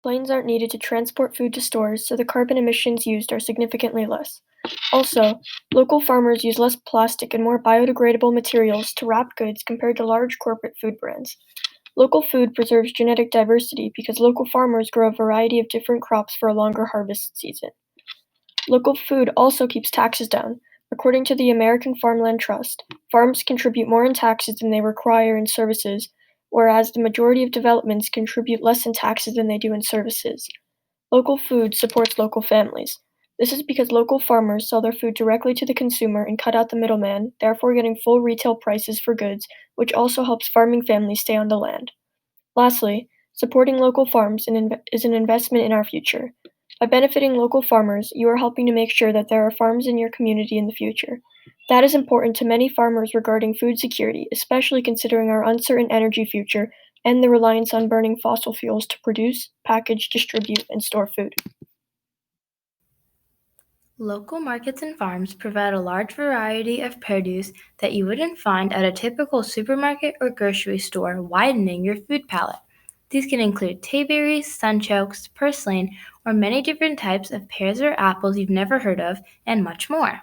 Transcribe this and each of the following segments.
Planes aren't needed to transport food to stores, so the carbon emissions used are significantly less. Also, local farmers use less plastic and more biodegradable materials to wrap goods compared to large corporate food brands. Local food preserves genetic diversity because local farmers grow a variety of different crops for a longer harvest season. Local food also keeps taxes down. According to the American Farmland Trust, farms contribute more in taxes than they require in services, whereas the majority of developments contribute less in taxes than they do in services. Local food supports local families. This is because local farmers sell their food directly to the consumer and cut out the middleman, therefore getting full retail prices for goods, which also helps farming families stay on the land. Lastly, supporting local farms is an investment in our future. By benefiting local farmers, you are helping to make sure that there are farms in your community in the future. That is important to many farmers regarding food security, especially considering our uncertain energy future and the reliance on burning fossil fuels to produce, package, distribute, and store food. Local markets and farms provide a large variety of produce that you wouldn't find at a typical supermarket or grocery store, widening your food palette. These can include tayberries, sunchokes, purslane, or many different types of pears or apples you've never heard of, and much more.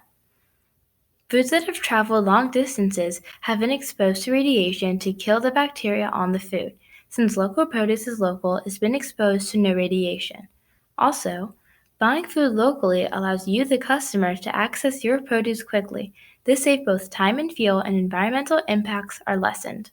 Foods that have traveled long distances have been exposed to radiation to kill the bacteria on the food. Since local produce is local, it's been exposed to no radiation. Also, buying food locally allows you, the customer, to access your produce quickly. This saves both time and fuel, and environmental impacts are lessened.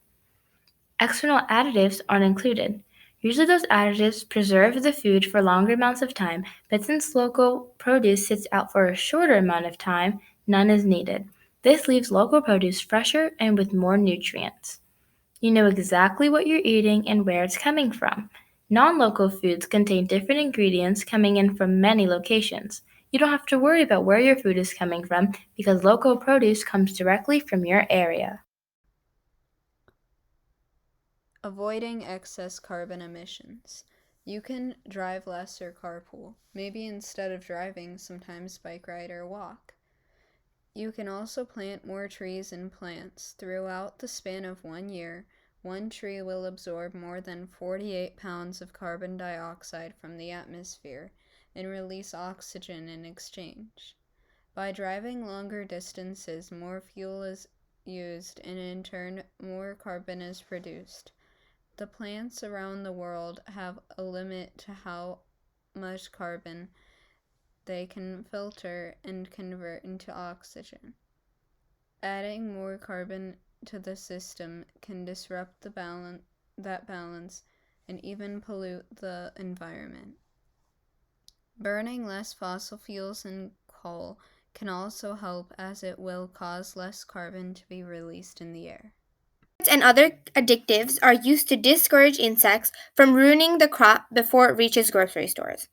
External additives aren't included. Usually, those additives preserve the food for longer amounts of time, but since local produce sits out for a shorter amount of time, none is needed. This leaves local produce fresher and with more nutrients. You know exactly what you're eating and where it's coming from. Non local foods contain different ingredients coming in from many locations. You don't have to worry about where your food is coming from because local produce comes directly from your area. Avoiding excess carbon emissions. You can drive less or carpool. Maybe instead of driving, sometimes bike ride or walk. You can also plant more trees and plants. Throughout the span of 1 year, one tree will absorb more than 48 pounds of carbon dioxide from the atmosphere and release oxygen in exchange. By driving longer distances, more fuel is used and in turn more carbon is produced. The plants around the world have a limit to how much carbon they can filter and convert into oxygen. Adding more carbon to the system can disrupt that balance and even pollute the environment. Burning less fossil fuels and coal can also help as it will cause less carbon to be released in the air. And other additives are used to discourage insects from ruining the crop before it reaches grocery stores.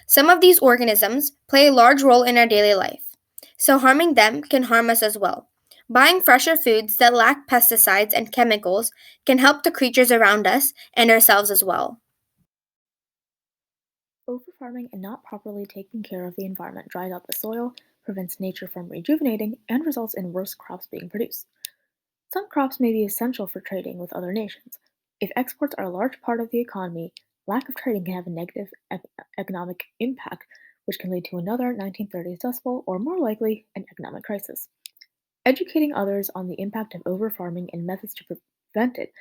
Some of these organisms play a large role in our daily life, so harming them can harm us as well. Buying fresher foods that lack pesticides and chemicals can help the creatures around us and ourselves as well. Overfarming and not properly taking care of the environment dries out the soil, prevents nature from rejuvenating, and results in worse crops being produced. Some crops may be essential for trading with other nations. If exports are a large part of the economy, lack of trading can have a negative economic impact, which can lead to another 1930s Dust Bowl or, more likely, an economic crisis. Educating others on the impact of overfarming and methods to prevent it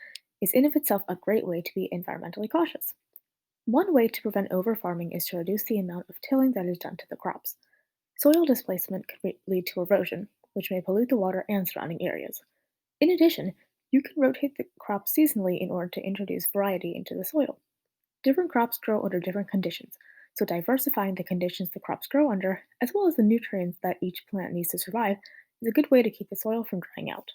is in of itself a great way to be environmentally cautious. One way to prevent overfarming is to reduce the amount of tilling that is done to the crops. Soil displacement could lead to erosion, which may pollute the water and surrounding areas. In addition, you can rotate the crops seasonally in order to introduce variety into the soil. Different crops grow under different conditions, so diversifying the conditions the crops grow under, as well as the nutrients that each plant needs to survive, is a good way to keep the soil from drying out.